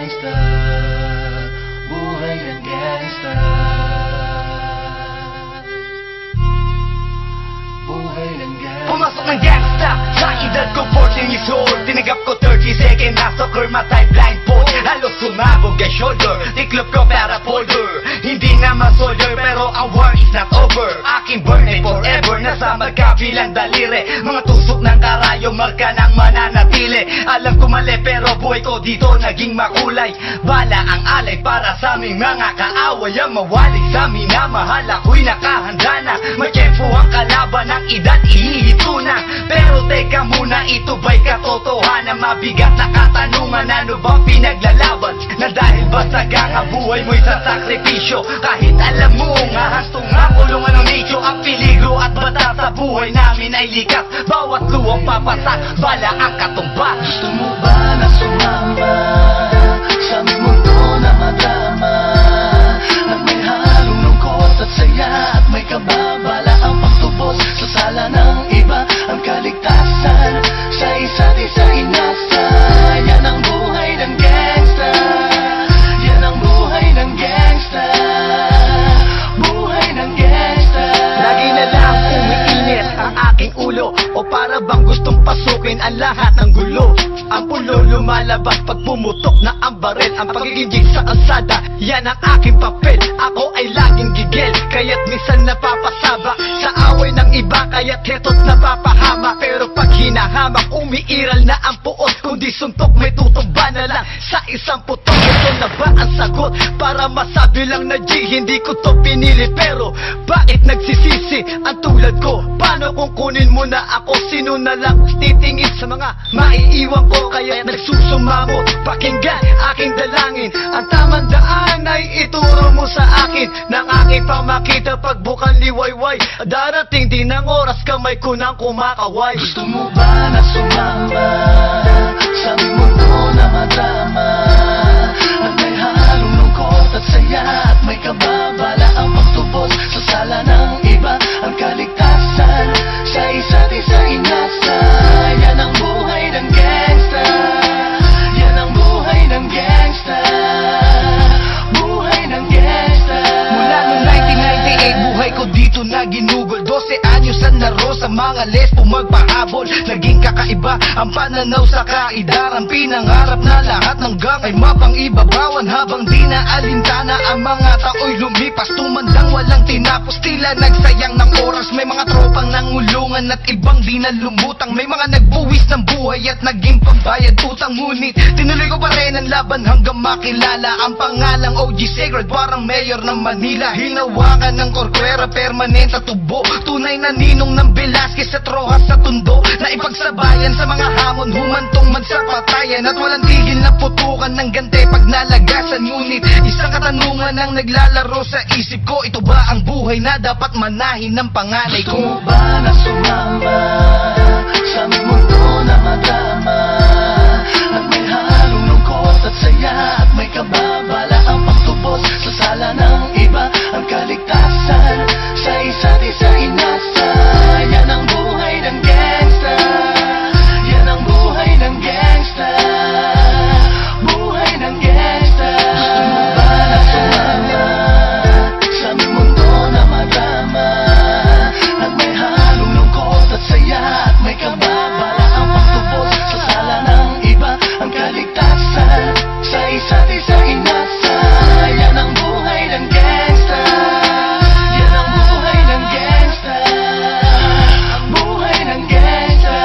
gangsta, buhay ng gangsta, buhay ng gangsta. Pumasok ng gangsta sa edad ko 14 years old. Tinagap ko 30 second na soccer matay blindfold. Halos sumabog ang shoulder, tiklop ko para folder. Hindi naman soldier pero ang war is not over. Aking burn ay forever, nasa magkabilang daliri. Mga tusok ng karayo, marka ng mananatili. Alam ko mali pero buhay ko dito naging makulay. Bala ang alay para sa aming mga kaaway. Ang mawalig sa minamahal, ako'y nakahanda na. May tempo ang kalaban ng edad, ihihito na. Pero teka muna, ito ba'y katotohanan? Mabigat na katanungan, ano bang pinaglalaban? Na dahil ba sagang ang buhay mo'y sa sakripisyo? Kahit alam mo nga hastong ang kulungan ng nicho. Ang peligro at bata sa buhay namin ay likas. Bawat luwang papasak, bala ang katumba. Gusto mo ba na sumama sa aming mundo na madama? At may halong lungkot at saya, at may kababala ang pagtubos sa sala ng iba. Ang kaligtasan sa isa't isa inasa. Yan ang buhay ng gangsta, yan ang buhay ng gangsta, buhay ng gangsta. Lagi na lang umiinit ang aking ulo, o para bang gustong pasukin ang lahat ng gulo. Ang pulo lumalabas pag pumutok na ang baril. Ang pagiging sa kalsada, yan ang aking papel. Ako ay laging gigil, kaya't minsan napapasaba sa away ng iba, kaya't heto't napapahama. Pero pag hinahamak, umiiral na ang puot. Kundi suntok, may tutumba na lang sa isang putok. Ito na ba ang sagot? Para masabi lang na G, hindi ko to pinili. Pero bakit nagsisisi ang tulad ko? Paano kung kunin mo na ako? Sino na lang titingin sa mga maiiwan ko? Kaya nagsusumamo, pakinggan aking dalangin. Ang tamang daan ay ituro mo sa akin. Nang aking pamakita pagbukan liwayway. Darating din ang oras, kamay ko nang kumakaway. Gusto mo ba na sumama sa aming mundo na madama? At may halong lungkot at saya, at may kababala ang pagtubos sa sala ng iba. Ang kaligtasan sa isa't isa inasa. Yan ang buhay ng gangsta, yan ang buhay ng gangsta, buhay ng gangsta. Mula noong 1998, buhay ko dito na ginugol. 12 anyos ang naro sa mga lesbo magpahabol. Naging kakaiba ang pananaw sa kaidaran. Pinangarap na lahat ng gang ay mapang-ibabawan. Habang di na alintana ang mga tao'y lumipas. Tumandang walang tinapos, tila nagsayang ng oras. May mga tropang nangulungan at ibang di na lumutang. May mga nagbuwis ng buhay at naging pambayad utang. Ngunit tinuloy ko pa rin ang laban hanggang makilala ang pangalang OG Sacred, parang mayor ng Manila. Hinawakan ng korkwera, permanent at tubo. Tunay na ninong ng Velasquez at Rojas sa tundo. Na ipagsabayan sa mga hamon, humantong man sa patayan. At walang tigil na putukan ng gante pag nalagasan. Ngunit isang katanungan ang naglalaro sa isip ko. Ito ba ang buhay na dapat manahin ng panganay Gusto mo ko? ba na sumama sa aming mundo na madama? At may halong lungkot at saya, at may kababala ang pagtubos sa sala ng iba. Ang kaligtasan sa isa't isa inasa. Yan ang buhay ng gangsta, yan ang buhay ng gangsta, buhay ng gangsta. Gusto mo ba na sumama sa aming mundo na madama? At may halong lungkot at saya, at may kababala ang pagtubos sa sala ng iba. Ang kaligtasan sa isa't isa inasa. Yan ang buhay ng gangsta, yan ang buhay ng gangsta, ang buhay ng gangsta.